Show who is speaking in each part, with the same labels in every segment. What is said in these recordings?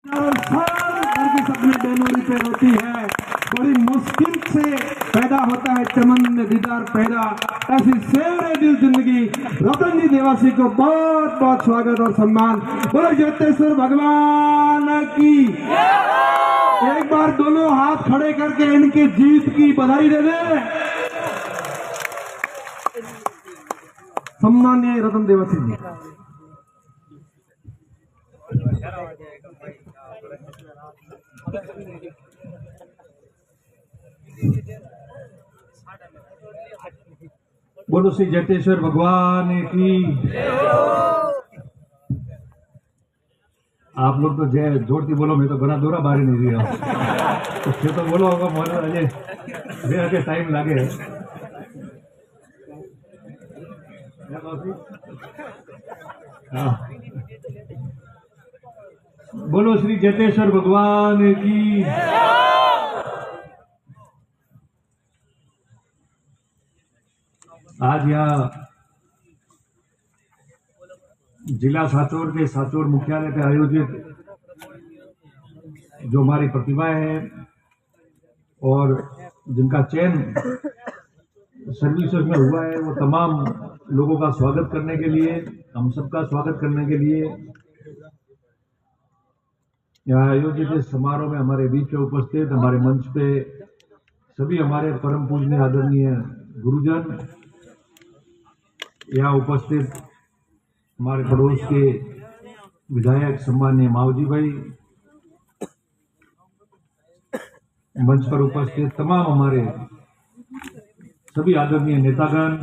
Speaker 1: घर की सपने डेलोरी पे होती है, बड़ी मुश्किल से पैदा होता है चमन दीदार पैदा, ऐसी शेर दिल जिंदगी। रतन जी देवासी को बहुत बहुत स्वागत और सम्मान। बोलो जेतेश्वर भगवान की। एक बार दोनों हाथ खड़े करके इनकी जीत की बधाई दे दे। सम्मानीय रतन देवासी जी। बोलो श्री जेतेश्वर भगवान की। आप लोग तो जय जोड़ती बोलो, मैं तो बना दोरा बारी नहीं दिया तो बोलो होगा मोहन अजय मेरा के टाइम लागे। हाँ, बोलो श्री जेतेश्वर भगवान की। आज यहाँ जिला साचौर के साचौर मुख्यालय पे आयोजित जो हमारी प्रतिभाएं हैं और जिनका चयन सर्विसेज में हुआ है, वो तमाम लोगों का स्वागत करने के लिए, हम सबका स्वागत करने के लिए यहाँ आयोजित इस समारोह में हमारे बीच में उपस्थित, हमारे मंच पे सभी हमारे परम पूजनीय आदरणीय गुरुजन, यहाँ उपस्थित हमारे पड़ोस के विधायक सम्माननीय मावजी भाई, मंच पर उपस्थित तमाम हमारे सभी आदरणीय नेतागण,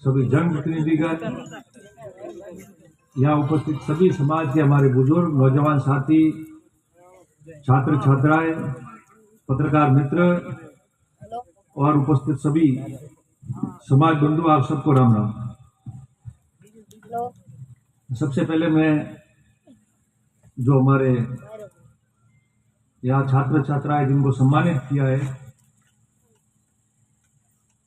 Speaker 1: सभी जनप्रतिनिधिगण, यहाँ उपस्थित सभी समाज के हमारे बुजुर्ग, नौजवान साथी, छात्र छात्राएं, पत्रकार मित्र और उपस्थित सभी समाज बंधु, आप सबको राम राम। सबसे पहले मैं जो हमारे यहाँ छात्र छात्राएं जिनको सम्मानित किया है,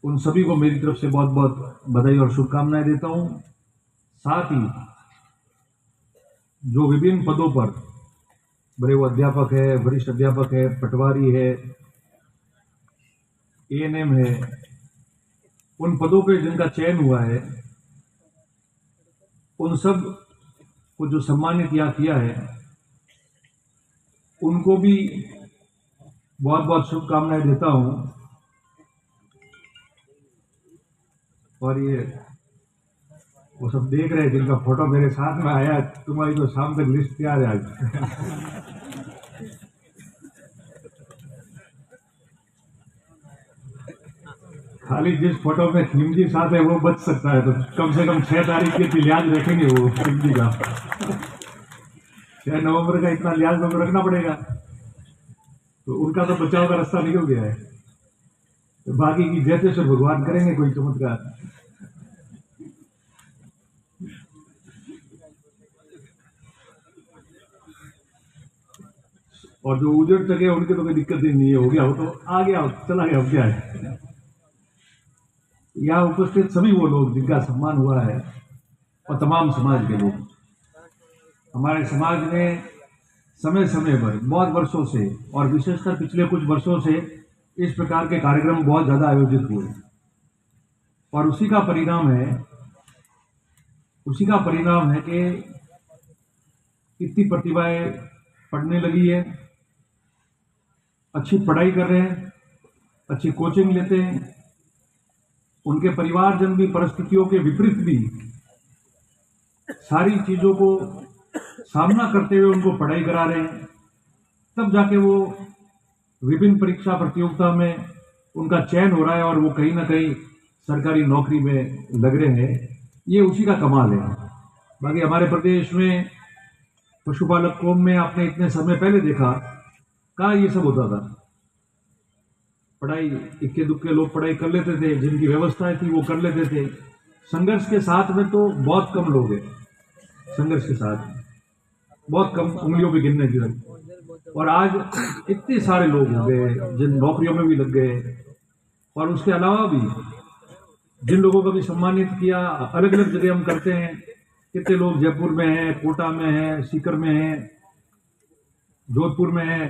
Speaker 1: उन सभी को मेरी तरफ से बहुत बहुत बधाई और शुभकामनाएं देता हूं। साथ ही जो विभिन्न पदों पर, बड़े वो अध्यापक है, वरिष्ठ अध्यापक है, पटवारी है, एएनएम है, उन पदों पे जिनका चयन हुआ है, उन सब को जो सम्मानित यहाँ किया है, उनको भी बहुत बहुत शुभकामनाएं देता हूं। और ये वो सब देख रहे हैं जिनका फोटो मेरे साथ में आया, तुम्हारी तो शाम तक लिस्ट तैयार है आज खाली जिस फोटो में खिमजी साथ है वो बच सकता है, तो कम से कम 6 तारीख के लिहाज रखेंगे वो खिमजी का 6 नवंबर का इतना लिहाज तो रखना पड़ेगा, तो उनका तो बचाव का रास्ता निकल गया है। तो बाकी की जेतेश्वर भगवान करेंगे कोई चमत्कार। और जो उजड़ सके उनके तो कोई दिक्कत ही नहीं है, हो गया हो तो आ गया, चला गया, हो क्या है। यहाँ उपस्थित सभी वो लोग जिनका सम्मान हुआ है और तमाम समाज के लोग, हमारे समाज में समय समय पर बहुत वर्षों से और विशेषकर पिछले कुछ वर्षों से इस प्रकार के कार्यक्रम बहुत ज्यादा आयोजित हुए, और उसी का परिणाम है कि इतनी प्रतिभाएं पढ़ने लगी है, अच्छी पढ़ाई कर रहे हैं, अच्छी कोचिंग लेते हैं, उनके परिवारजन भी परिस्थितियों के विपरीत भी सारी चीजों को सामना करते हुए उनको पढ़ाई करा रहे हैं, तब जाके वो विभिन्न परीक्षा प्रतियोगिता में उनका चयन हो रहा है और वो कहीं ना कहीं सरकारी नौकरी में लग रहे हैं। ये उसी का कमाल है। बाकी हमारे प्रदेश में पशुपालक कौम में आपने इतने समय पहले देखा कहाँ ये सब होता था। पढ़ाई इक्के दुक्के लोग पढ़ाई कर लेते थे, जिनकी व्यवस्थाएं थी वो कर लेते थे। संघर्ष के साथ में तो बहुत कम लोग हैं, संघर्ष के साथ बहुत कम, उंगलियों पे गिनने की। और आज इतने सारे लोग हो गए जिन नौकरियों में भी लग गए, और उसके अलावा भी जिन लोगों को भी सम्मानित किया, अलग अलग जगह हम करते हैं। कितने लोग जयपुर में हैं, कोटा में हैं, सीकर में हैं, जोधपुर में हैं,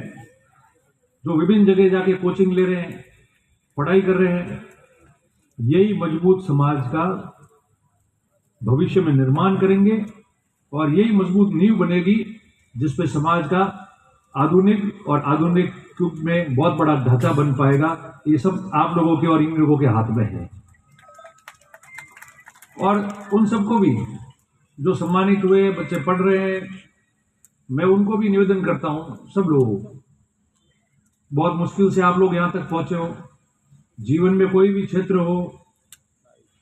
Speaker 1: जो विभिन्न जगह जाके कोचिंग ले रहे हैं, पढ़ाई कर रहे हैं, यही मजबूत समाज का भविष्य में निर्माण करेंगे और यही मजबूत नींव बनेगी जिसपे समाज का आधुनिक युग में बहुत बड़ा ढांचा बन पाएगा। ये सब आप लोगों के और इन लोगों के हाथ में है। और उन सबको भी जो सम्मानित हुए, बच्चे पढ़ रहे हैं, मैं उनको भी निवेदन करता हूं, सब लोगों को, बहुत मुश्किल से आप लोग यहां तक पहुंचे हो। जीवन में कोई भी क्षेत्र हो,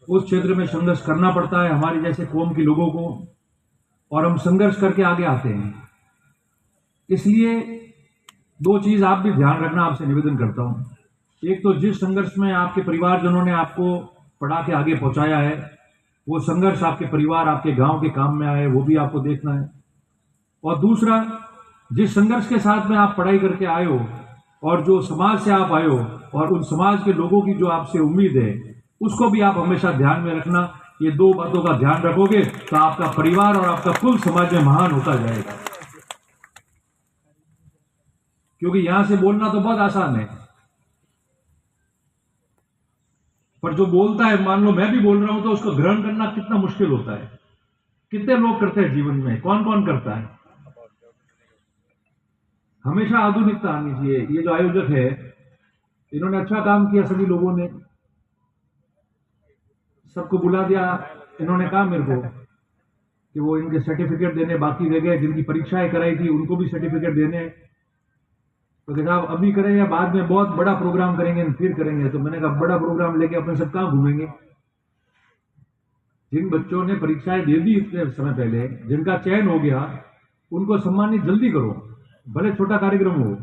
Speaker 1: उस क्षेत्र में संघर्ष करना पड़ता है हमारे जैसे कौम के लोगों को, और हम संघर्ष करके आगे आते हैं। इसलिए दो चीज आप भी ध्यान रखना, आपसे निवेदन करता हूं। एक तो जिस संघर्ष में आपके परिवारजनों ने आपको पढ़ा के आगे पहुंचाया है, वो संघर्ष आपके परिवार, आपके गांव के काम में आए, वो भी आपको देखना है। और दूसरा, जिस संघर्ष के साथ में आप पढ़ाई करके आए हो और जो समाज से आप आए हो और उन समाज के लोगों की जो आपसे उम्मीद है, उसको भी आप हमेशा ध्यान में रखना। ये दो बातों का ध्यान रखोगे तो आपका परिवार और आपका कुल समाज में महान होता जाएगा। क्योंकि यहां से बोलना तो बहुत आसान है, पर जो बोलता है, मान लो मैं भी बोल रहा हूं, तो उसको ग्रहण करना कितना मुश्किल होता है। कितने लोग करते हैं जीवन में, कौन कौन करता है? हमेशा आधुनिकता आनी चाहिए। ये जो आयोजक है, इन्होंने अच्छा काम किया, सभी लोगों ने सबको बुला दिया। इन्होंने कहा मेरे को कि वो इनके सर्टिफिकेट देने बाकी रह गए, जिनकी परीक्षाएं कराई थी उनको भी सर्टिफिकेट देने। तो कहता आप अभी करें या बाद में बहुत बड़ा प्रोग्राम करेंगे फिर करेंगे? तो मैंने कहा बड़ा प्रोग्राम लेके अपने सब कहां घूमेंगे? जिन बच्चों ने परीक्षाएं दे दी इतने समय पहले, जिनका चयन हो गया, उनको सम्मानित जल्दी करो, भले छोटा कार्यक्रम हो।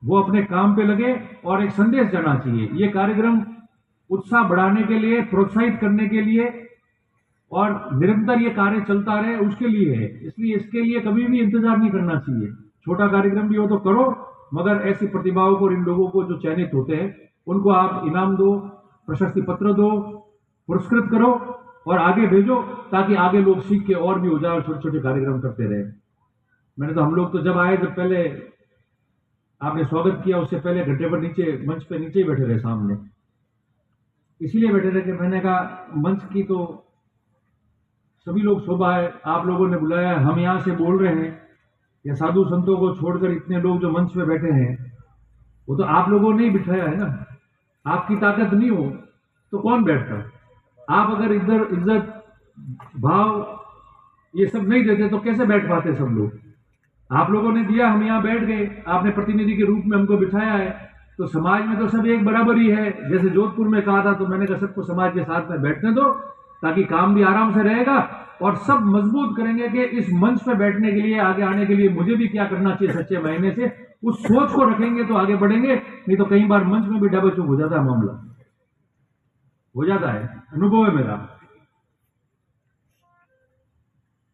Speaker 1: वो अपने काम पे लगे और एक संदेश जाना चाहिए। ये कार्यक्रम उत्साह बढ़ाने के लिए, प्रोत्साहित करने के लिए और निरंतर ये कार्य चलता रहे, उसके लिए है। इसलिए इसके लिए कभी भी इंतजार नहीं करना चाहिए। छोटा कार्यक्रम भी हो तो करो, मगर ऐसी प्रतिभाओं को, इन लोगों को जो चयनित होते हैं, उनको आप इनाम दो, प्रशस्ति पत्र दो, पुरस्कृत करो और आगे भेजो, ताकि आगे लोग सीख के और भी हो जाए और छोटे छोटे कार्यक्रम करते रहे। मैंने तो, हम लोग तो जब आए, जब पहले आपने स्वागत किया, उससे पहले घंटे पर नीचे, मंच पे नीचे ही बैठे रहे सामने। इसीलिए बैठे रहे कि मैंने कहा मंच की तो सभी लोग शोभा है, आप लोगों ने बुलाया है, हम यहां से बोल रहे हैं, या साधु संतों को छोड़कर इतने लोग जो मंच पे बैठे हैं, वो तो आप लोगों ने ही बिठाया है ना। आपकी ताकत नहीं हो तो कौन बैठता? आप अगर इधर इज्जत भाव ये सब नहीं देते तो कैसे बैठ पाते सब लोग? आप लोगों ने दिया, हम यहाँ बैठ गए, आपने प्रतिनिधि के रूप में हमको बिठाया है। तो समाज में तो सब एक बराबर ही है। जैसे जोधपुर में कहा था, तो मैंने कहा सबको समाज के साथ में बैठने दो, ताकि काम भी आराम से रहेगा और सब मजबूत करेंगे कि इस मंच पे बैठने के लिए, आगे आने के लिए मुझे भी क्या करना चाहिए सच्चे महीने से। उस सोच को रखेंगे तो आगे बढ़ेंगे, नहीं तो कई बार मंच में भी डबाचूक हो जाता है, मामला हो जाता है, अनुभव है मेरा।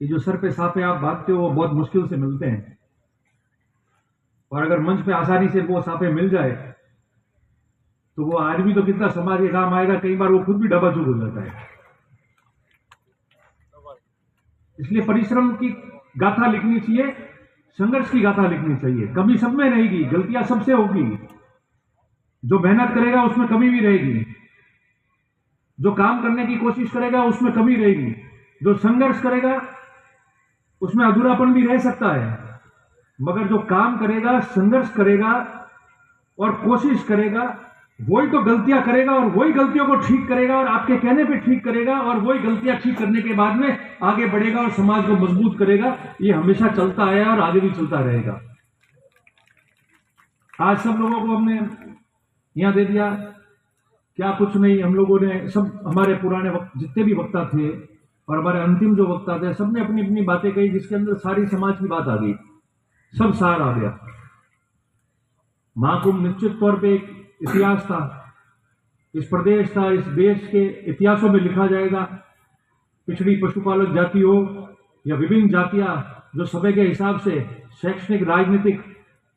Speaker 1: ये जो सर पे साफे आप बांधते हो, वो बहुत मुश्किल से मिलते हैं, और अगर मंच पे आसानी से वो साफे मिल जाए तो वो आदमी तो कितना समाज के काम आएगा, कई बार वो खुद भी डबाचूक हो जाता है। इसलिए परिश्रम की गाथा लिखनी चाहिए, संघर्ष की गाथा लिखनी चाहिए। कमी सब में रहेगी, गलतियां सबसे होगी। जो मेहनत करेगा उसमें कमी भी रहेगी, जो काम करने की कोशिश करेगा उसमें कमी रहेगी, जो संघर्ष करेगा उसमें अधूरापन भी रह सकता है। मगर जो काम करेगा, संघर्ष करेगा और कोशिश करेगा, वही तो गलतियां करेगा और वही गलतियों को ठीक करेगा और आपके कहने पे ठीक करेगा, और वही गलतियां ठीक करने के बाद में आगे बढ़ेगा और समाज को मजबूत करेगा। ये हमेशा चलता आया और आगे भी चलता रहेगा। आज सब लोगों को हमने यहां दे दिया, क्या कुछ नहीं। हम लोगों ने सब, हमारे पुराने जितने भी वक्ता थे और हमारे अंतिम जो वक्ता थे, सबने अपनी अपनी बातें कही, जिसके अंदर सारी समाज की बात आ गई, सब सार आ गया। महाकुंभ निश्चित तौर पे एक इतिहास था, इस प्रदेश था, इस देश के इतिहासों में लिखा जाएगा। पिछड़ी पशुपालक जाति हो या विभिन्न जातियां जो समय के हिसाब से शैक्षणिक राजनीतिक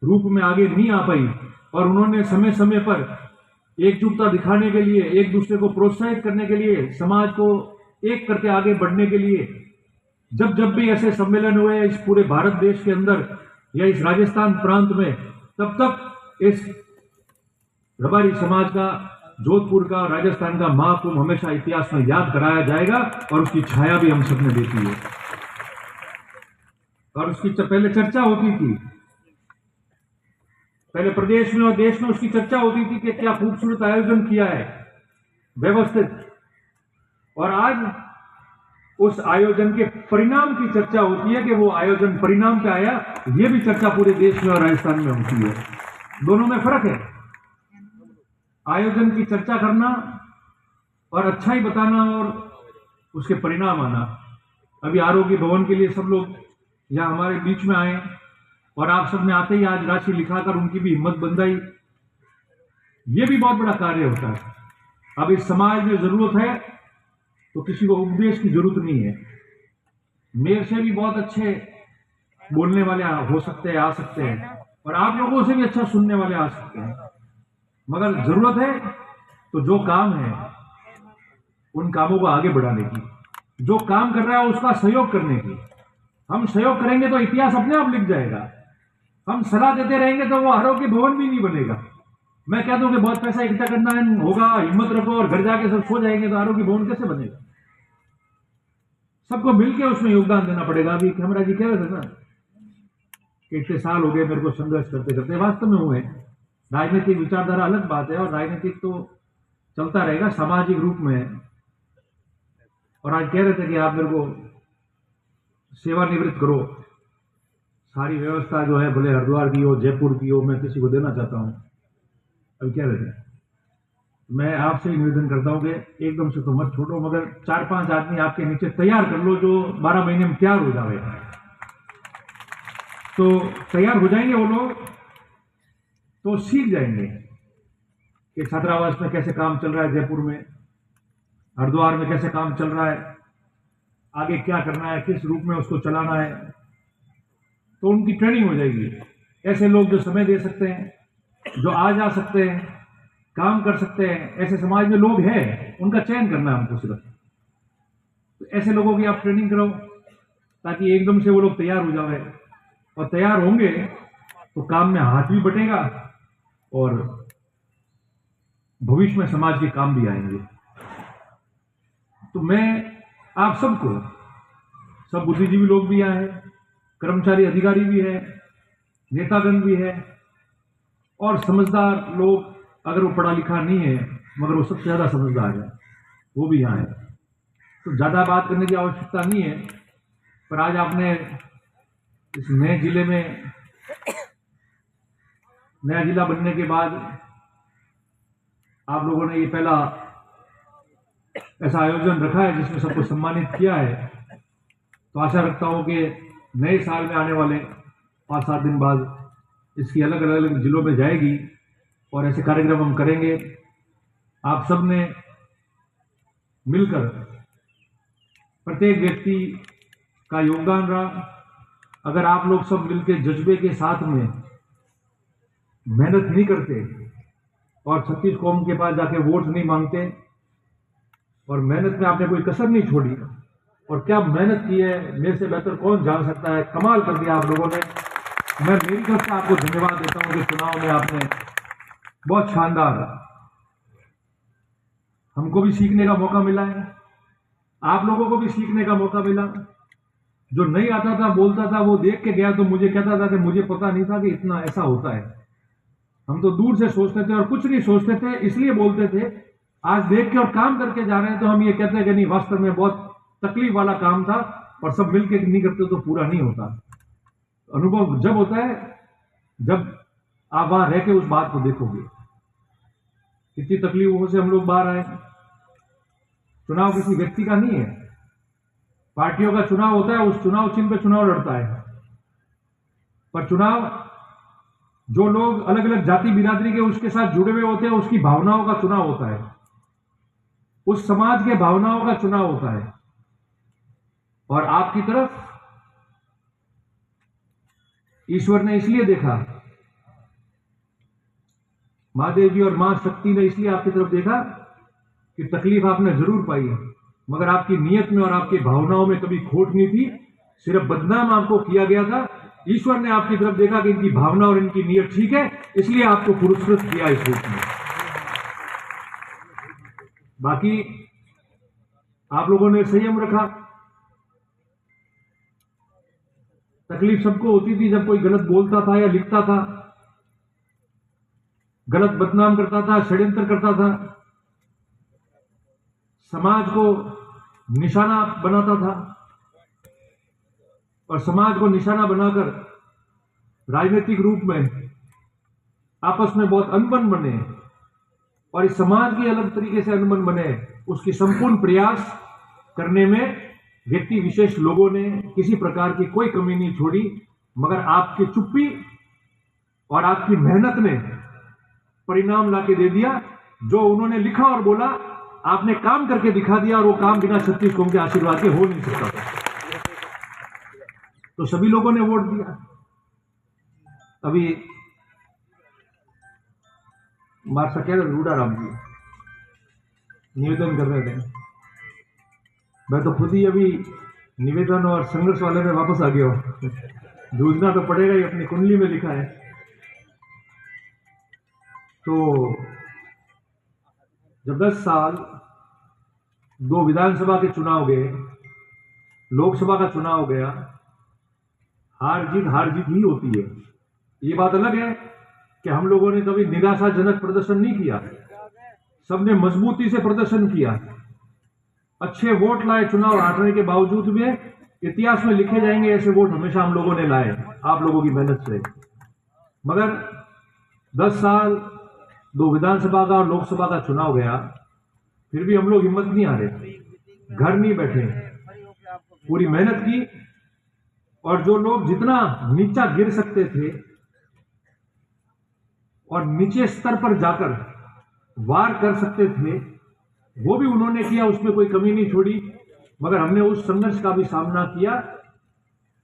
Speaker 1: रूप में आगे नहीं आ पाई, और उन्होंने समय समय पर एकजुटता दिखाने के लिए, एक दूसरे को प्रोत्साहित करने के लिए, समाज को एक करके आगे बढ़ने के लिए जब जब भी ऐसे सम्मेलन हुए इस पूरे भारत देश के अंदर, या इस राजस्थान प्रांत में, तब तक इस रबारी समाज का, जोधपुर का, राजस्थान का महाकुंभ हमेशा इतिहास में याद कराया जाएगा और उसकी छाया भी हम सबने देखी है। और उसकी पहले चर्चा होती थी, पहले प्रदेश में और देश में उसकी चर्चा होती थी कि क्या खूबसूरत आयोजन किया है, व्यवस्थित। और आज उस आयोजन के परिणाम की चर्चा होती है कि वो आयोजन परिणाम पे आया, ये भी चर्चा पूरे देश में और राजस्थान में होती है। दोनों में फर्क है। आयोजन की चर्चा करना और अच्छाई बताना और उसके परिणाम आना। अभी आरोग्य भवन के लिए सब लोग यहाँ हमारे बीच में आए और आप सबने आते ही आज राशि लिखाकर उनकी भी हिम्मत बंधाई। ये भी बहुत बड़ा कार्य होता है। अब इस समाज में जरूरत है तो किसी को उपदेश की जरूरत नहीं है। मेरे से भी बहुत अच्छे बोलने वाले हो सकते हैं, आ सकते हैं, और आप लोगों से भी अच्छा सुनने वाले आ सकते हैं, मगर जरूरत है तो जो काम है उन कामों को आगे बढ़ाने की, जो काम कर रहा है उसका सहयोग करने की। हम सहयोग करेंगे तो इतिहास अपने आप लिख जाएगा। हम सलाह देते रहेंगे तो वो आरोग्य भवन भी नहीं बनेगा। मैं कह दूं कि बहुत पैसा इकट्ठा करना होगा, हिम्मत रखो और घर जाके सब सो जाएंगे तो आरोग्य भवन कैसे बनेगा? सबको मिलकर उसमें योगदान देना पड़ेगा। अभी कैमरा जी कह रहे थे ना कि इतने साल हो गए मेरे को संघर्ष करते करते, वास्तव में हुए। राजनीतिक विचारधारा अलग बात है और राजनीतिक तो चलता रहेगा सामाजिक रूप में। और आज कह रहे थे कि आप मेरे को सेवानिवृत्त करो, सारी व्यवस्था जो है भले हरिद्वार की हो, जयपुर की हो, मैं किसी को देना चाहता हूं। अभी कह रहे थे, मैं आपसे ही निवेदन करता हूं कि एकदम से तो मत छोड़ो, मगर 4-5 आदमी आपके नीचे तैयार कर लो जो 12 महीने में तैयार हो जाए। तो तैयार हो जाएंगे वो लोग तो सीख जाएंगे कि छात्रावास में कैसे काम चल रहा है, जयपुर में, हरिद्वार में कैसे काम चल रहा है, आगे क्या करना है, किस रूप में उसको चलाना है। तो उनकी ट्रेनिंग हो जाएगी। ऐसे लोग जो समय दे सकते हैं, जो आ जा सकते हैं, काम कर सकते हैं, ऐसे समाज में लोग हैं, उनका चयन करना है हमको सिर्फ। तो ऐसे लोगों की आप ट्रेनिंग कराओ ताकि एकदम से वो लोग तैयार हो जाए, और तैयार होंगे तो काम में हाथ भी बटेगा और भविष्य में समाज के काम भी आएंगे। तो मैं आप सबको, सब बुद्धिजीवी लोग भी आए हैं, कर्मचारी अधिकारी भी है, नेतागण भी है, और समझदार लोग, अगर वो पढ़ा लिखा नहीं है मगर वो सबसे ज्यादा समझदार है, वो भी यहाँ है। तो ज्यादा बात करने की आवश्यकता नहीं है। पर आज आपने इस नए जिले में, नया जिला बनने के बाद आप लोगों ने ये पहला ऐसा आयोजन रखा है जिसमें सबको सम्मानित किया है। तो आशा रखता हूं कि नए साल में आने वाले 5-7 दिन बाद इसकी अलग अलग जिलों में जाएगी और ऐसे कार्यक्रम हम करेंगे। आप सब ने मिलकर, प्रत्येक व्यक्ति का योगदान रहा। अगर आप लोग सब मिलकर जज्बे के साथ में मेहनत नहीं करते और 36 कौम के पास जाके वोट नहीं मांगते और मेहनत में आपने कोई कसर नहीं छोड़ी, और क्या मेहनत की है, मेरे से बेहतर कौन जान सकता है। कमाल कर दिया आप लोगों ने। मैं मेरी तरफ से आपको धन्यवाद देता हूं कि चुनाव में आपने बहुत शानदार, हमको भी सीखने का मौका मिला है, आप लोगों को भी सीखने का मौका मिला। जो नहीं आता था, बोलता था, वो देख के गया तो मुझे कहता था कि मुझे पता नहीं था कि इतना ऐसा होता है। हम तो दूर से सोचते थे और कुछ नहीं सोचते थे, इसलिए बोलते थे। आज देख के और काम करके जा रहे हैं तो हम ये कहते हैं कि नहीं, वास्तव में बहुत तकलीफ वाला काम था और सब मिलकर नहीं करते तो पूरा नहीं होता। अनुभव जब होता है जब आप वहां रह के उस बात को देखोगे। कितनी तकलीफों से हम लोग बाहर आए। चुनाव किसी व्यक्ति का नहीं है, पार्टियों का चुनाव होता है, उस चुनाव चिन्ह पे चुनाव लड़ता है। पर चुनाव जो लोग अलग अलग जाति बिरादरी के उसके साथ जुड़े हुए होते हैं, उसकी भावनाओं का चुनाव होता है, उस समाज के भावनाओं का चुनाव होता है। और आपकी तरफ ईश्वर ने इसलिए देखा, महादेव जी और मां शक्ति ने इसलिए आपकी तरफ देखा कि तकलीफ आपने जरूर पाई है, मगर आपकी नीयत में और आपकी भावनाओं में कभी खोट नहीं थी। सिर्फ बदनाम आपको किया गया था ईश्वर ने आपकी तरफ देखा कि इनकी भावना और इनकी नीयत ठीक है, इसलिए आपको पुरस्कृत किया इस रूप में। बाकी आप लोगों ने संयम रखा। तकलीफ सबको होती थी जब कोई गलत बोलता था या लिखता था, गलत बदनाम करता था, षड्यंत्र करता था, समाज को निशाना बनाता था, और समाज को निशाना बनाकर राजनीतिक रूप में आपस में बहुत अनबन बने और इस समाज की अलग तरीके से अनबन बने, उसकी संपूर्ण प्रयास करने में व्यक्ति विशेष लोगों ने किसी प्रकार की कोई कमी नहीं छोड़ी। मगर आपकी चुप्पी और आपकी मेहनत ने परिणाम लाके दे दिया। जो उन्होंने लिखा और बोला, आपने काम करके दिखा दिया, और वो काम बिना 36 कौम के आशीर्वाद के हो नहीं सकता था। तो सभी लोगों ने वोट दिया। अभी मार सके रूडा राम जी निवेदन कर रहे थे, मैं तो खुद ही अभी निवेदन और संघर्ष वाले में वापस आ गया हूं। जूझना तो पड़ेगा ही, अपनी कुंडली में लिखा है। तो जब 10 साल 2 विधानसभा के चुनाव गए, लोकसभा का चुनाव गया, हार जीत ही होती है। ये बात अलग है कि हम लोगों ने कभी निराशाजनक प्रदर्शन नहीं किया, सबने मजबूती से प्रदर्शन किया, अच्छे वोट लाए। चुनाव हारने के बावजूद भी इतिहास में लिखे जाएंगे ऐसे वोट हमेशा हम लोगों ने लाए, आप लोगों की मेहनत से। मगर 10 साल 2 विधानसभा का और लोकसभा का चुनाव गया, फिर भी हम लोग हिम्मत नहीं हारे, घर नहीं बैठे, पूरी मेहनत की। और जो लोग जितना नीचा गिर सकते थे और नीचे स्तर पर जाकर वार कर सकते थे, वो भी उन्होंने किया, उसमें कोई कमी नहीं छोड़ी। मगर हमने उस संघर्ष का भी सामना किया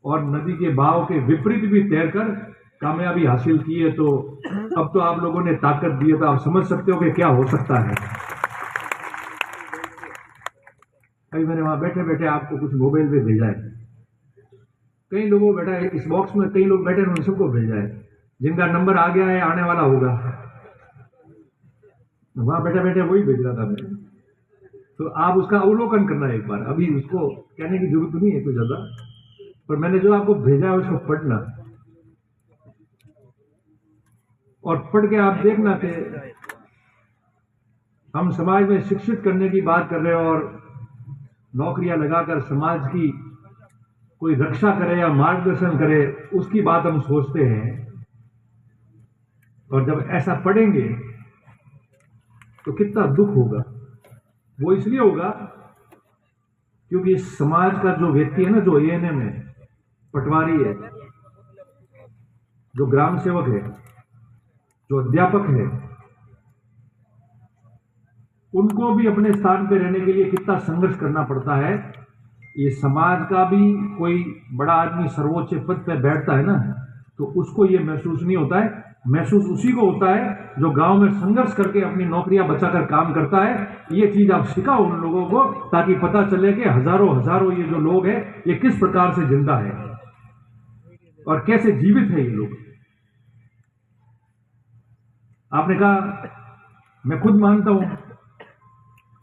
Speaker 1: और नदी के बहाव के विपरीत भी तैरकर कामयाबी हासिल की है। तो अब तो आप लोगों ने ताकत दी है, तो आप समझ सकते हो कि क्या हो सकता है। अभी मैंने वहां बैठे बैठे आपको कुछ मोबाइल पे भेजा है, कई लोगों बैठा है इस बॉक्स में, कई लोग बैठे उन सबको भेजा है जिनका नंबर आ गया है, आने वाला होगा। वहां बैठे बैठे वही भेज रहा था मैं। तो आप उसका अवलोकन करना एक बार, अभी उसको कहने की जरूरत नहीं है कोई ज्यादा, पर मैंने जो आपको भेजा है उसको पढ़ना, और पढ़ के आप देखना कि हम समाज में शिक्षित करने की बात कर रहे हैं और नौकरियां लगाकर समाज की कोई रक्षा करे या मार्गदर्शन करे, उसकी बात हम सोचते हैं। और जब ऐसा पढ़ेंगे तो कितना दुख होगा। वो इसलिए होगा क्योंकि इस समाज का जो व्यक्ति है ना, जो एएनएम है, पटवारी है, जो ग्राम सेवक है, जो अध्यापक है, उनको भी अपने स्थान पर रहने के लिए कितना संघर्ष करना पड़ता है। ये समाज का भी कोई बड़ा आदमी सर्वोच्च पद पर बैठता है ना, तो उसको ये महसूस नहीं होता है। महसूस उसी को होता है जो गांव में संघर्ष करके अपनी नौकरियां बचाकर काम करता है। ये चीज आप सिखाओ उन लोगों को, ताकि पता चले कि हजारों ये जो लोग हैं, ये किस प्रकार से जिंदा है और कैसे जीवित है ये लोग। आपने कहा, मैं खुद मानता हूं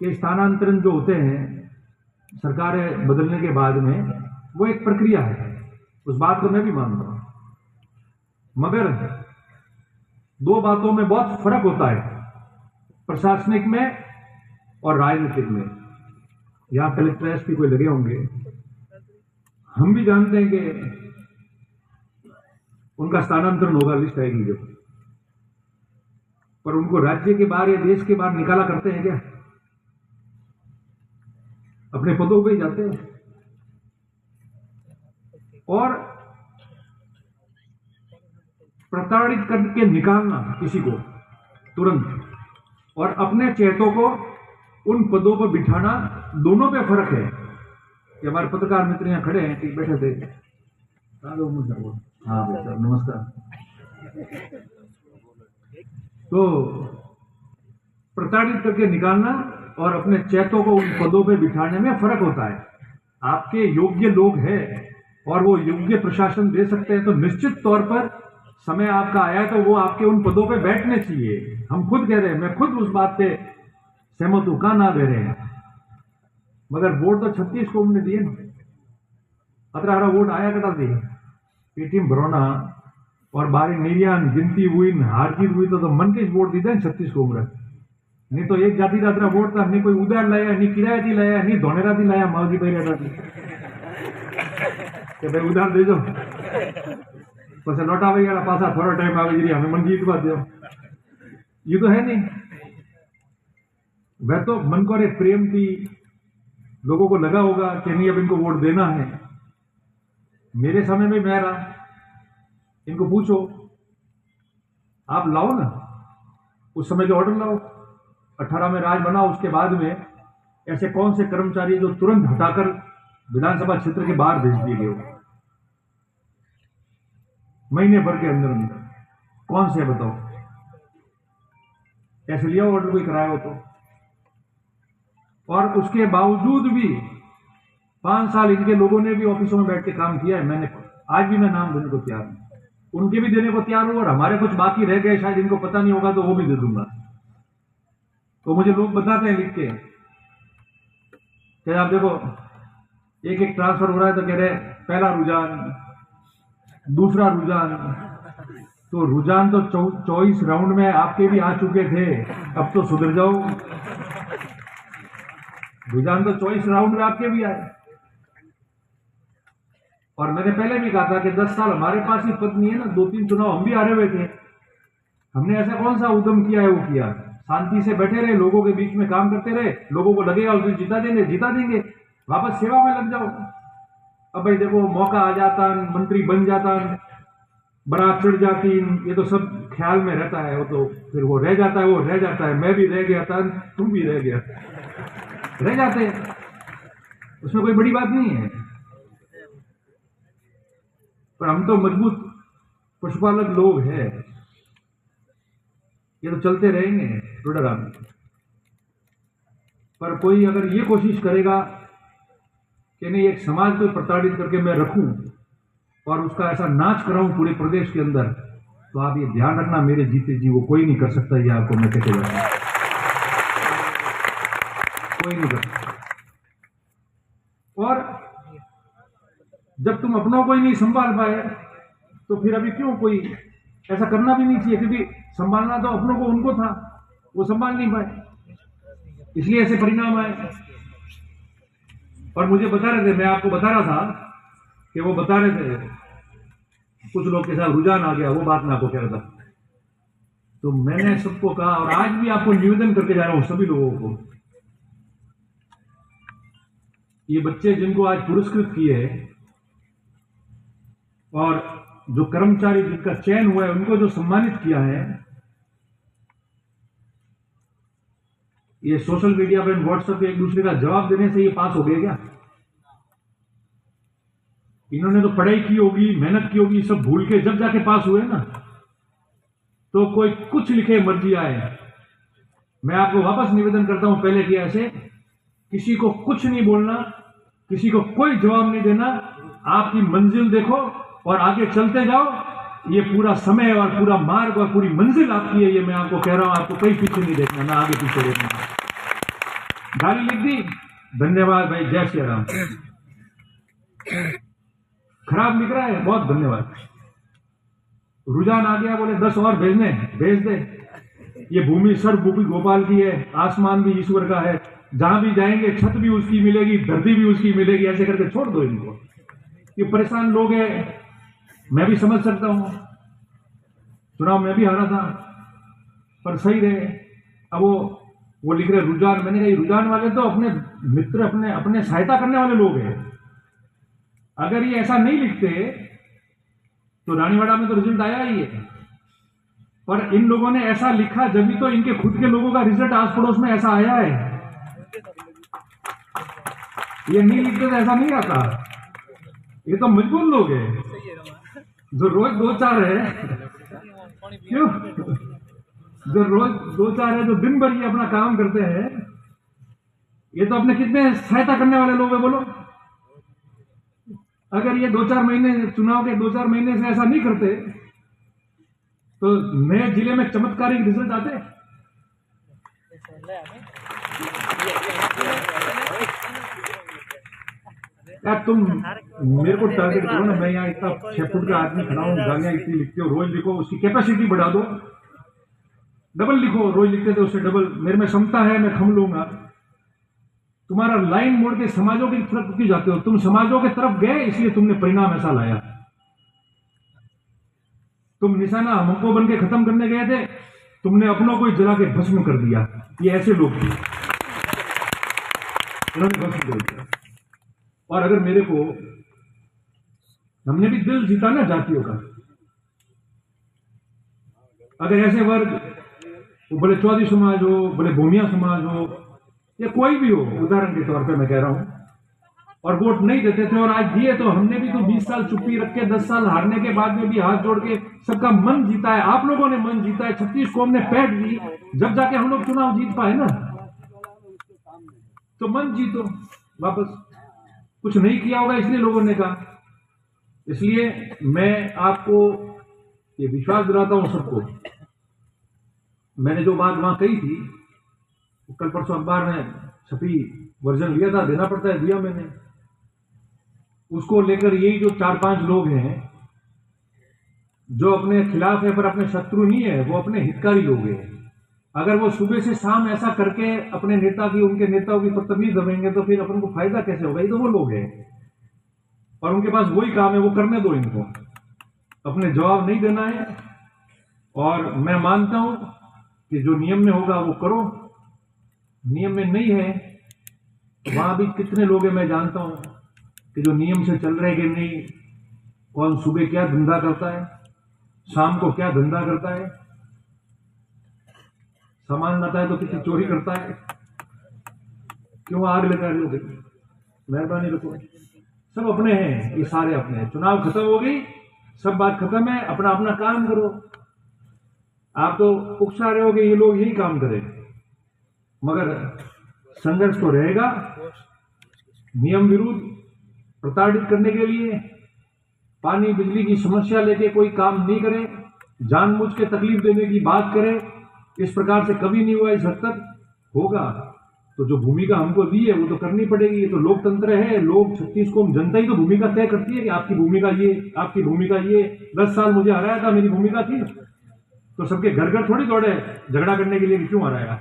Speaker 1: कि स्थानांतरण जो होते हैं सरकारें बदलने के बाद में, वो एक प्रक्रिया है, उस बात को मैं भी मानता हूं। मगर 2 बातों में बहुत फर्क होता है, प्रशासनिक में और राजनीतिक में। यहां कलेक्टर एसपी कोई लगे होंगे, हम भी जानते हैं कि उनका स्थानांतरण होगा, लिस्ट आएगी जब, पर उनको राज्य के बाहर या देश के बाहर निकाला करते हैं क्या? अपने पदों पे ही जाते हैं। और प्रताड़ित करके निकालना किसी को तुरंत, और अपने चेतों को उन पदों पर बिठाना, दोनों पे फर्क है। कि हमारे पत्रकार मित्र यहां खड़े हैं, ठीक बैठे थे। हाँ सर, नमस्कार। तो प्रताड़ित करके निकालना और अपने चेतों को उन पदों पे बिठाने में फर्क होता है। आपके योग्य लोग हैं, और वो योग्य प्रशासन दे सकते हैं, तो निश्चित तौर पर समय आपका आया तो वो आपके उन पदों पे बैठने चाहिए। हम खुद कह रहे हैं, मैं खुद उस बात पे सहमत हूं, कहां ना दे रहे हैं, मगर वोट तो 36 को हमने दिए ना, 18 वोट आया कटा दिए पेटीएम भरोना और बारी निर्यान गिनती हुई हार जीत हुई तो मन के वोट दी थे 36 को उम्र नहीं तो एक जाति का वोट था, नहीं कोई उधार लाया, नहीं किराया थी लाया, नहीं धोनेरा थी लाया, माओजी भाई रहता कि भाई उधार दे दो પછી लौटावे गया पासा थोड़ा टाइम आवे जी हमें मन जीत बात दो, ये तो है नहीं। वह तो मन को एक प्रेम थी, लोगों को लगा होगा कि नहीं अब इनको वोट देना है। मेरे समय में मैं रहा, इनको पूछो, आप लाओ ना उस समय के ऑर्डर लाओ, 18 में राज बना, उसके बाद में ऐसे कौन से कर्मचारी जो तुरंत हटाकर विधानसभा क्षेत्र के बाहर भेज दिए गए, महीने भर के अंदर अंदर कौन से बताओ, ऐसे लिया ऑर्डर कोई कराया हो तो। और उसके बावजूद भी 5 साल इनके लोगों ने भी ऑफिसों में बैठ के काम किया है। मैंने आज भी मैं नाम देने को तैयार हूं, उनके भी देने को तैयार हूं, और हमारे कुछ बाकी रह गए शायद इनको पता नहीं होगा तो वो भी दे दूंगा। तो मुझे लोग बताते हैं लिख के कि आप देखो एक एक ट्रांसफर हो रहा है तो कह रहे पहला रुझान, दूसरा रुझान, तो रुझान तो 24 राउंड में आपके भी आ चुके थे, अब तो सुधर जाओ। रुझान तो 24 राउंड में आपके भी आए, और मैंने पहले भी कहा था कि 10 साल हमारे पास ही पद नहीं है ना, 2-3 चुनाव हम भी हारे हुए थे, हमने ऐसा कौन सा उद्यम किया है, वो किया शांति से बैठे रहे, लोगों के बीच में काम करते रहे, लोगों को लगेगा उस दिन जिता देंगे, वापस सेवा में लग जाओ। अब भाई देखो मौका आ जाता, मंत्री बन जाता, बारात चढ़ जाती, ये तो सब ख्याल में रहता है, वो तो फिर वो रह जाता है, मैं भी रह गया था, तुम भी रह गया, रह जाते हैं, उसमें कोई बड़ी बात नहीं है। पर हम तो मजबूत पशुपालक लोग हैं, ये तो चलते रहेंगे रुडरा में। पर कोई अगर ये कोशिश करेगा कि नहीं एक समाज को प्रताड़ित करके मैं रखूं और उसका ऐसा नाच कराऊं पूरे प्रदेश के अंदर, तो आप ये ध्यान रखना, मेरे जीते जी वो कोई नहीं कर सकता, ये आपको मैं कहते हुए, कोई नहीं कर सकता। और जब तुम अपनों को ही नहीं संभाल पाए तो फिर अभी क्यों कोई ऐसा करना भी नहीं चाहिए, क्योंकि संभालना तो अपनों को उनको था, वो संभाल नहीं पाए, इसलिए ऐसे परिणाम आए। और मुझे बता रहे थे, मैं आपको बता रहा था कि वो बता रहे थे कुछ लोग के साथ रुझान आ गया, वो बात मैं आपको कह रहा था। तो मैंने सबको कहा, और आज भी आपको निवेदन करके जा रहा हूं सभी लोगों को, ये बच्चे जिनको आज पुरस्कृत किए और जो कर्मचारी जिनका चयन हुआ है उनको जो सम्मानित किया है, ये सोशल मीडिया पर व्हाट्सएप पे एक दूसरे का जवाब देने से ये पास हो गए क्या? इन्होंने तो पढ़ाई की होगी, मेहनत की होगी, सब भूल के जब जाके पास हुए ना, तो कोई कुछ लिखे मर्जी आए। मैं आपको वापस निवेदन करता हूं पहले कि ऐसे किसी को कुछ नहीं बोलना, किसी को कोई जवाब नहीं देना, आपकी मंजिल देखो और आगे चलते जाओ। ये पूरा समय और पूरा मार्ग और पूरी मंजिल आपकी है, ये मैं आपको कह रहा हूं, आपको कहीं पीछे नहीं देखना, ना आगे पीछे देखना। गाली लिख दी, धन्यवाद भाई, जय श्री राम। खराब लिख रहा है, बहुत धन्यवाद। रुझान आ गया, बोले 10 और भेजने, भेज दे। ये भूमि सर्वभूमि गोपाल की है, आसमान भी ईश्वर का है, जहां भी जाएंगे छत भी उसकी मिलेगी, धरती भी उसकी मिलेगी, ऐसे करके छोड़ दो इनको। ये परेशान लोग हैं, मैं भी समझ सकता हूं, चुनाव में भी हारा था, पर सही रहे। अब वो लिख रहे रुझान, मैंने कहा रुझान वाले तो अपने मित्र, अपने सहायता करने वाले लोग हैं। अगर ये ऐसा नहीं लिखते तो रानीवाड़ा में तो रिजल्ट आया ही है, पर इन लोगों ने ऐसा लिखा जब तो इनके खुद के लोगों का रिजल्ट आस पड़ोस में ऐसा आया है। ये नहीं लिखते तो ऐसा नहीं आता। ये तो मजबूर लोग हैं जो रोज 2-4 है, क्यों जो रोज 2-4 है, जो दिन भर ये अपना काम करते हैं, ये तो अपने कितने सहायता करने वाले लोग हैं बोलो। अगर ये 2-4 महीने, चुनाव के 2-4 महीने से ऐसा नहीं करते तो नए जिले में चमत्कारिक रिजल्ट आते। यार तुम मेरे को टारगेट करो ना, मैं यहाँ इतना 6 फुट का आदमी खड़ा हूँ, गालियां इतनी लिखते हो, रोज लिखो, उसकी कैपेसिटी बढ़ा दो, डबल लिखो, रोज लिखते थे उससे डबल। मेरे में क्षमता है, मैं खम लूंगा। तुम्हारा लाइन मोड़ के समाजों की तरफ क्यों जाते हो? तुम समाजों की तरफ गए इसलिए तुमने परिणाम ऐसा लाया। तुम निशाना हमको बन के खत्म करने गए थे, तुमने अपनों को जला के भस्म कर दिया। ये ऐसे लोग थे, उन्होंने भस्म कर दिया। और अगर मेरे को, हमने भी दिल जीता ना जातियों का, अगर ऐसे वर्ग, वो भले चौधरी समाज हो, भले भूमिया समाज हो, या कोई भी हो, उदाहरण के तौर पे मैं कह रहा हूं, और वोट नहीं देते थे और आज दिए, तो हमने भी तो 20 साल चुप्पी रख के, 10 साल हारने के बाद में भी हाथ जोड़ के सबका मन जीता है। आप लोगों ने मन जीता है, 36 को हमने पैठ दी, जब जाके हम लोग चुनाव जीत पाए ना। तो मन जीतो वापस। कुछ नहीं किया होगा इसलिए लोगों ने कहा। इसलिए मैं आपको ये विश्वास दिलाता हूं सबको, मैंने जो बात वहां कही थी, कल परसों अखबार में छपी वर्जन लिया था, देना पड़ता है, दिया मैंने। उसको लेकर यही जो 4-5 लोग हैं जो अपने खिलाफ है पर अपने शत्रु नहीं है, वो अपने हितकारी लोग हैं। अगर वो सुबह से शाम ऐसा करके अपने नेता की, उनके नेताओं की बदतमीजी दबेंगे तो फिर अपन को फायदा कैसे होगा? ये तो वो लोग हैं और उनके पास वही काम है, वो करने दो इनको, अपने जवाब नहीं देना है। और मैं मानता हूं कि जो नियम में होगा वो करो, नियम में नहीं है तो वहां भी कितने लोग हैं मैं जानता हूं कि जो नियम से चल रहे कि नहीं, कौन सुबह क्या धंधा करता है, शाम को क्या धंधा करता है, सामान लाता है तो किसी चोरी करता है। क्यों आग लगा रहे हो? मेहरबानी रखो, सब अपने हैं, ये सारे अपने हैं। चुनाव खत्म हो गई, सब बात खत्म है, अपना अपना काम करो। आप तो उकसा रहे हो कि ये लोग यही काम करें, मगर संघर्ष तो रहेगा। नियम विरुद्ध प्रताड़ित करने के लिए पानी बिजली की समस्या लेके कोई काम नहीं करे, जानबूझ के तकलीफ देने की बात करे, इस प्रकार से कभी नहीं हुआ, इस हद तक होगा। तो जो भूमिका हमको दी है वो तो करनी पड़ेगी। ये तो लोकतंत्र है, लोग 36 को जनता ही तो भूमिका तय करती है कि आपकी भूमिका ये, आपकी भूमिका ये। 10 साल मुझे हराया था, मेरी भूमिका थी, तो सबके घर घर थोड़ी दौड़े झगड़ा करने के लिए कि क्यों हराया,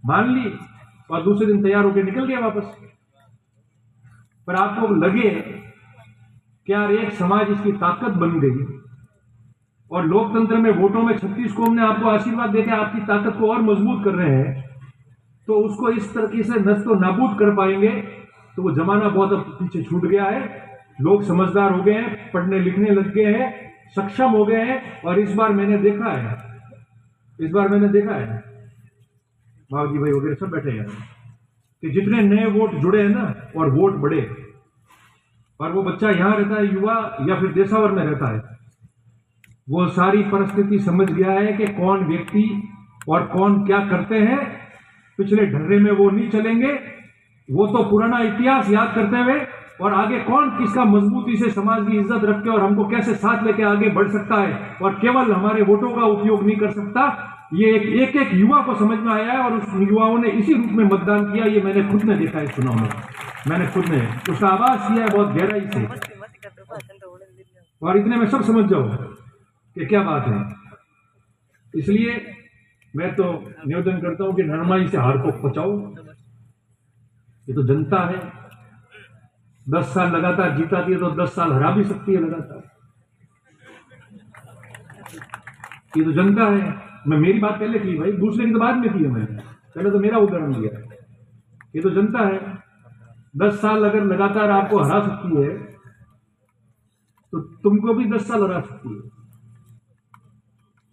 Speaker 1: मान ली और दूसरे दिन तैयार होकर निकल गया वापस। पर आपको लगे कि यार एक समाज इसकी ताकत बन गई और लोकतंत्र में वोटों में 36 को हमने आपको आशीर्वाद देकर आपकी ताकत को और मजबूत कर रहे हैं, तो उसको इस तरीके से नस्तो नाबूद कर पाएंगे। तो वो जमाना बहुत अब पीछे छूट गया है, लोग समझदार हो गए हैं, पढ़ने लिखने लग गए हैं, सक्षम हो गए हैं। और इस बार मैंने देखा है, मावजी भाई वगैरह सब बैठे हैं, कि जितने नए वोट जुड़े हैं ना और वोट बढ़े, और वो बच्चा यहां रहता है, युवा, या फिर देशावर में रहता है, वो सारी परिस्थिति समझ गया है कि कौन व्यक्ति और कौन क्या करते हैं। पिछले ढर्रे में वो नहीं चलेंगे, वो तो पुराना इतिहास याद करते हुए और आगे कौन किसका मजबूती से समाज की इज्जत रख के और हमको कैसे साथ लेके आगे बढ़ सकता है और केवल हमारे वोटों का उपयोग नहीं कर सकता, ये एक युवा को समझ में आया है। और उस युवाओं ने इसी रूप में मतदान किया, ये मैंने खुद ने देखा है चुनाव में, मैंने खुद ने उसका आवाज किया है बहुत गहराई से। और इतने में सब समझ जाओ कि क्या बात है। इसलिए मैं तो निवेदन करता हूं कि नरमाई से हार को पचाओ। ये तो जनता है, 10 साल लगातार जीताती है तो 10 साल हरा भी सकती है लगातार। ये तो जनता है। मैं मेरी बात पहले की भाई, दूसरे की तो बाद में की है, मैंने पहले तो मेरा उदाहरण दिया। ये तो जनता है, 10 साल अगर लगातार आपको हरा सकती है तो तुमको भी 10 साल हरा सकती है।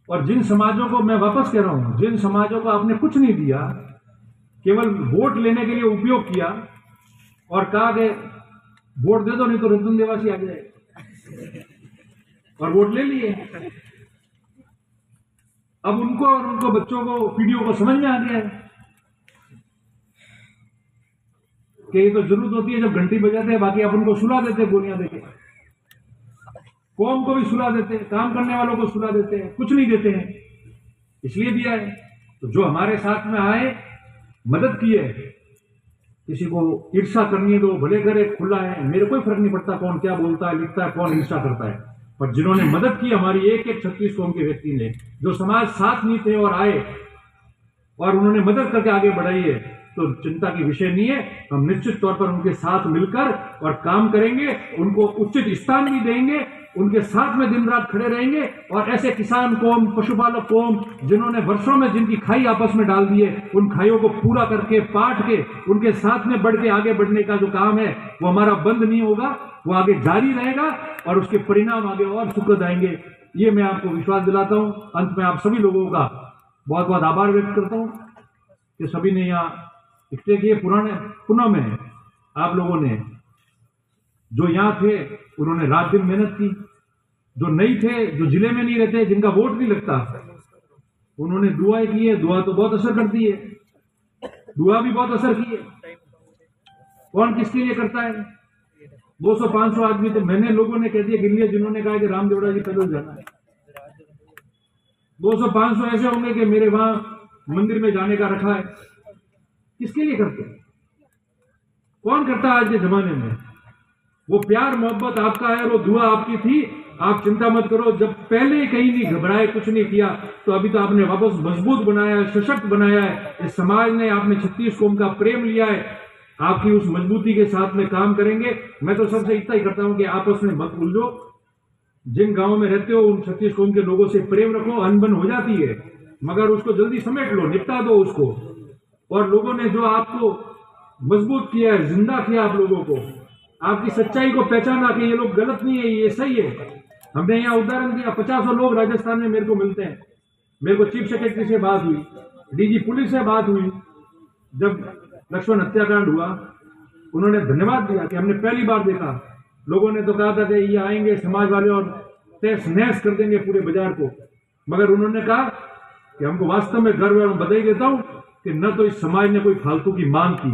Speaker 1: और जिन समाजों को, मैं वापस कह रहा हूं, जिन समाजों को आपने कुछ नहीं दिया, केवल वोट लेने के लिए उपयोग किया और कहा कि वोट दे दो नहीं तो रतन देवासी आ जाए, और वोट ले लिए। अब उनको और उनको बच्चों को, पीढ़ियों को समझ में आ गया है कि ये तो जरूरत होती है जब घंटी बजाते हैं, बाकी अपन को सुला देते हैं गोलियां देके, कौम को भी सुला देते हैं, काम करने वालों को सुला देते हैं, कुछ नहीं देते हैं, इसलिए दिया है। तो जो हमारे साथ में आए, मदद की है, किसी को ईर्षा करनी है तो भले करे, खुला है, मेरे कोई फर्क नहीं पड़ता कौन क्या बोलता है, लिखता है, कौन ईर्षा करता है, पर जिन्होंने मदद की हमारी एक एक 36 कौम के व्यक्ति ने, जो समाज साथ नहीं थे और आए और उन्होंने मदद करके आगे बढ़ाई है, तो चिंता की विषय नहीं है। हम निश्चित तौर पर उनके साथ मिलकर और काम करेंगे, उनको उचित स्थान भी देंगे, उनके साथ में दिन रात खड़े रहेंगे। और ऐसे किसान कौम, पशुपालक कौम, जिन्होंने वर्षों में जिनकी खाई आपस में डाल दी है, उन खाइयों को पूरा करके, पाट के, उनके साथ में बढ़ के आगे बढ़ने का जो काम है वो हमारा बंद नहीं होगा, वो आगे जारी रहेगा और उसके परिणाम आगे और सुखद आएंगे। ये मैं आपको विश्वास दिलाता हूं। अंत में आप सभी लोगों का बहुत बहुत आभार व्यक्त करता हूं कि सभी ने यहाँ इकट्ठे किए। पुराने पुनः में आप लोगों ने जो यहाँ थे उन्होंने रात दिन मेहनत की, जो नहीं थे, जो जिले में नहीं रहते, जिनका वोट नहीं लगता, उन्होंने दुआएं की है। दुआ तो बहुत असर करती है, दुआ भी बहुत असर की है। कौन किसके लिए करता है? 200-500 आदमी तो मैंने लोगों ने कह दिया गिन लिया जिन्होंने कहा कि रामदेवड़ा जी पैदल जाना है। 200-500 ऐसे होंगे कि मेरे वहां मंदिर में जाने का रखा है। किसके लिए करते हैं? कौन करता है आज के जमाने में? वो प्यार मोहब्बत आपका है, वो दुआ आपकी थी। आप चिंता मत करो, जब पहले कहीं नहीं घबराए, कुछ नहीं किया, तो अभी तो आपने वापस मजबूत बनाया है, सशक्त बनाया है। इस समाज ने, आपने 36 कौम का प्रेम लिया है, आपकी उस मजबूती के साथ में काम करेंगे। मैं तो सबसे इतना ही करता हूं कि आपस में मत उलझो। जिन गांवों में रहते हो उन 36 कौम के लोगों से प्रेम रखो। अनबन हो जाती है मगर उसको जल्दी समेट लो, निपटा दो उसको। और लोगों ने जो आपको मजबूत किया है, जिंदा किया आप लोगों को, आपकी सच्चाई को पहचाना कि ये लोग गलत नहीं है, ये सही है। हमने यहाँ उदाहरण दिया, 50 लोग राजस्थान में मेरे को मिलते हैं। मेरे को चीफ सेक्रेटरी से बात हुई, डीजी पुलिस से बात हुई। जब लक्ष्मण हत्याकांड हुआ, उन्होंने धन्यवाद दिया कि हमने पहली बार देखा। लोगों ने तो कहा था कि ये आएंगे समाज वाले और तहस नहस कर देंगे पूरे बाजार को, मगर उन्होंने कहा कि हमको वास्तव में गर्व है। मैं बधाई देता हूं कि न तो इस समाज ने कोई फालतू की मांग की,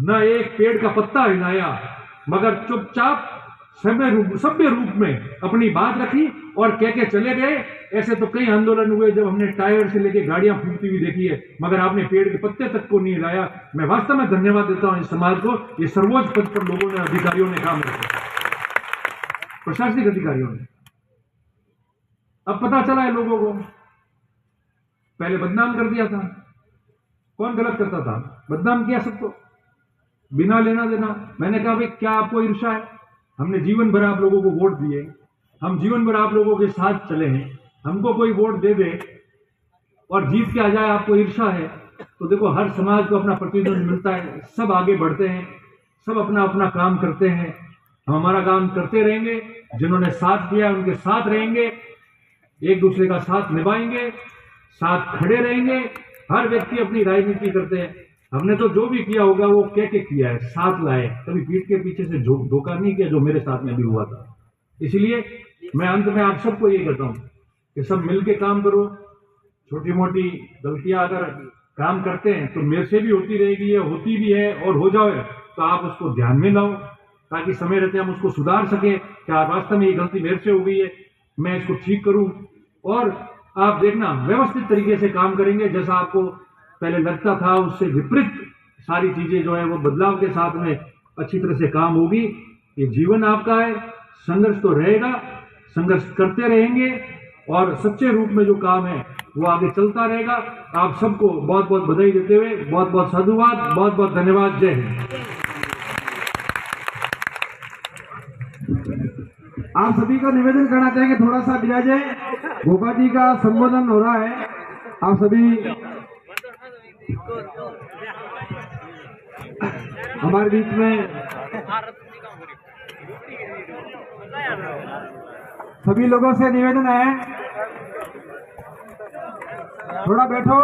Speaker 1: न एक पेड़ का पत्ता हिलाया, मगर चुपचाप सभ्य रूप में अपनी बात रखी और कह के चले गए। ऐसे तो कई आंदोलन हुए जब हमने टायर से लेके गाड़ियां फूटती हुई देखी है, मगर आपने पेड़ के पत्ते तक को नहीं हिलाया। मैं वास्तव में धन्यवाद देता हूं इस समाज को। ये सर्वोच्च पद पर लोगों ने, अधिकारियों ने काम रखा, प्रशासनिक अधिकारियों ने। अब पता चला है लोगों को, पहले बदनाम कर दिया था। कौन गलत करता था? बदनाम किया सबको, बिना लेना देना। मैंने कहा भाई क्या आपको ईर्ष्या है? हमने जीवन भर आप लोगों को वोट दिए, हम जीवन भर आप लोगों के साथ चले हैं। हमको कोई वोट दे दे और जीत के आ जाए, आपको ईर्ष्या है? तो देखो, हर समाज को अपना प्रतिनिधित्व मिलता है, सब आगे बढ़ते हैं, सब अपना अपना काम करते हैं। हम हमारा काम करते रहेंगे, जिन्होंने साथ दिया उनके साथ रहेंगे, एक दूसरे का साथ निभाएंगे, साथ खड़े रहेंगे। हर व्यक्ति अपनी राजनीति करते हैं। हमने तो जो भी किया होगा वो कह के किया है, साथ लाए, कभी पीठ के पीछे से धोखा नहीं किया, जो मेरे साथ में भी हुआ था। इसलिए मैं अंत में आप सबको ये कहता हूं कि सब मिलके काम करो। छोटी मोटी गलतियां अगर काम करते हैं तो मेरे से भी होती रहेगी, होती भी है और हो जाए तो आप उसको ध्यान में लाओ, ताकि समय रहते हम उसको सुधार सके। क्या वास्तव में ये गलती मेरे से हो गई है, मैं इसको ठीक करूं। और आप देखना, व्यवस्थित तरीके से काम करेंगे। जैसा आपको पहले लगता था उससे विपरीत सारी चीजें जो है वो बदलाव के साथ में अच्छी तरह से काम होगी। ये जीवन आपका है, संघर्ष तो रहेगा, संघर्ष करते रहेंगे और सच्चे रूप में जो काम है वो आगे चलता रहेगा। आप सबको बहुत बहुत बधाई देते हुए बहुत बहुत साधुवाद, बहुत बहुत धन्यवाद। जय हिंद।
Speaker 2: आप सभी को निवेदन करना चाहेंगे, थोड़ा सा विराजे। गोपा जी का संबोधन हो रहा है, आप सभी हमारे बीच में सभी लोगों से निवेदन है, थोड़ा बैठो।